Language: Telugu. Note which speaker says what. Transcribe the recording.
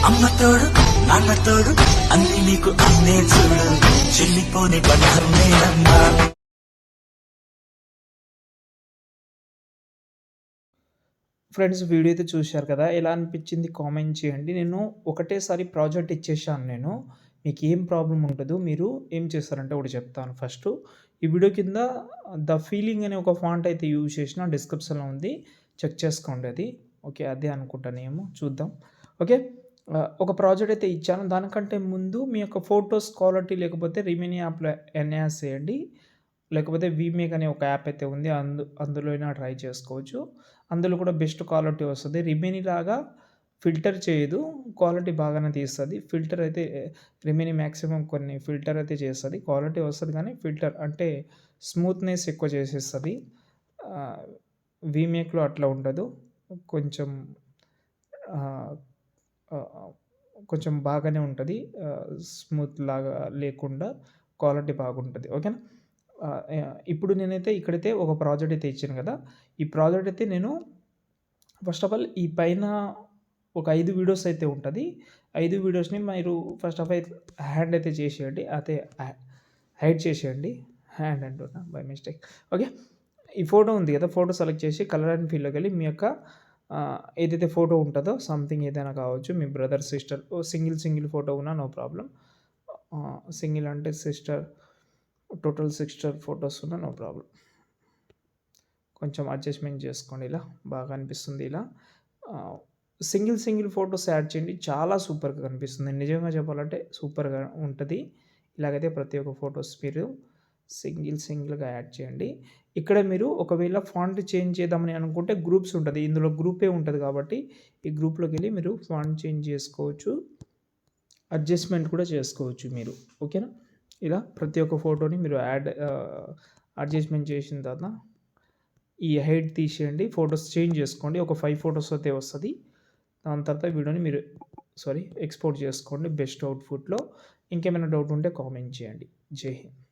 Speaker 1: అమ్మ తోడు నాన్న తోడు అన్ని నీకు అన్నే చూడు చెల్లిపోని బంధం నేనమ్మా.
Speaker 2: ఫ్రెండ్స్, వీడియో అయితే చూశారు కదా, ఎలా అనిపించింది కామెంట్ చేయండి. నేను ఒకటేసారి ప్రాజెక్ట్ ఇచ్చేసాను. నేను మీకు ఏం ప్రాబ్లం ఉండదు. మీరు ఏం చేస్తారంటే ఒకటి చెప్తాను. ఫస్ట్ ఈ వీడియో కింద ద ఫీలింగ్ అనే ఒక ఫాంట్ అయితే యూజ్ చేసిన, డిస్క్రిప్షన్లో ఉంది, చెక్ చేసుకోండి. అది ఓకే, అదే అనుకుంటానేమో, చూద్దాం. ఓకే, ఒక ప్రాజెక్ట్ అయితే ఇచ్చాను. దానికంటే ముందు మీ యొక్క ఫొటోస్ క్వాలిటీ లేకపోతే రిమైనీ యాప్లో ఎన్హాన్స్ చేయండి. లేకపోతే వీమేక్ అనే ఒక యాప్ అయితే ఉంది, అందులో అయినా ట్రై చేసుకోవచ్చు. అందులో కూడా బెస్ట్ క్వాలిటీ వస్తుంది. రిమైనీ లాగా ఫిల్టర్ చేయదు, క్వాలిటీ బాగానే తీస్తుంది. ఫిల్టర్ అయితే రిమైనీ మ్యాక్సిమం కొన్ని ఫిల్టర్ అయితే చేస్తుంది, క్వాలిటీ వస్తుంది. కానీ ఫిల్టర్ అంటే స్మూత్నెస్ ఎక్కువ చేసేస్తుంది. వీమేక్లో అట్లా ఉండదు. కొంచెం కొంచెం బాగానే ఉంటుంది, స్మూత్ లాగా లేకుండా క్వాలిటీ బాగుంటుంది. ఓకేనా. ఇప్పుడు నేనైతే ఇక్కడైతే ఒక ప్రాజెక్ట్ అయితే ఇచ్చాను కదా. ఈ ప్రాజెక్ట్ అయితే నేను ఫస్ట్ ఆఫ్ ఆల్ ఈ పైన ఒక 5 వీడియోస్ అయితే ఉంటుంది. 5 వీడియోస్ని మీరు ఫస్ట్ ఆఫ్ ఆల్ హ్యాండ్ అయితే చేసేయండి, అదే హైడ్ చేసేయండి. హ్యాండ్ అంటున్నా బై మిస్టేక్. ఓకే, ఈ ఫోటో ఉంది కదా, ఫోటో సెలెక్ట్ చేసి కలర్ అండ్ ఫీల్డ్లోకి వెళ్ళి మీ యొక్క ఏదైతే ఫోటో ఉంటుందో సంథింగ్ ఏదైనా కావచ్చు, మీ బ్రదర్ సిస్టర్ సింగిల్ ఫోటో ఉన్నా నో ప్రాబ్లం. సింగిల్ అంటే సిస్టర్, టోటల్ 6 ఫొటోస్ ఉన్నా నో ప్రాబ్లం. కొంచెం అడ్జస్ట్మెంట్ చేసుకోండి, ఇలా బాగా అనిపిస్తుంది. ఇలా సింగిల్ ఫొటోస్ యాడ్ చేయండి, చాలా సూపర్గా కనిపిస్తుంది. నిజంగా చెప్పాలంటే సూపర్గా ఉంటుంది. ఇలాగైతే ప్రతి ఒక్క ఫొటోస్ మీరు సింగిల్గా యాడ్ చేయండి. ఇక్కడ మీరు ఒకవేళ ఫాంట్ చేంజ్ చేద్దామని అనుకుంటే గ్రూప్స్ ఉంటుంది, ఇందులో గ్రూపే ఉంటుంది కాబట్టి ఈ గ్రూప్లోకి వెళ్ళి మీరు ఫాంట్ చేంజ్ చేసుకోవచ్చు, అడ్జస్ట్మెంట్ కూడా చేసుకోవచ్చు మీరు. ఓకేనా. ఇలా ప్రతి ఒక్క ఫోటోని మీరు అడ్జస్ట్మెంట్ చేసిన తర్వాత ఈ హైట్ తీసేయండి, ఫొటోస్ చేంజ్ చేసుకోండి. ఒక 5 ఫొటోస్ అయితే వస్తుంది. దాని తర్వాత వీడియోని మీరు ఎక్స్పోర్ట్ చేసుకోండి బెస్ట్ అవుట్పుట్లో. ఇంకేమైనా డౌట్ ఉంటే కామెంట్ చేయండి. జై హింద్.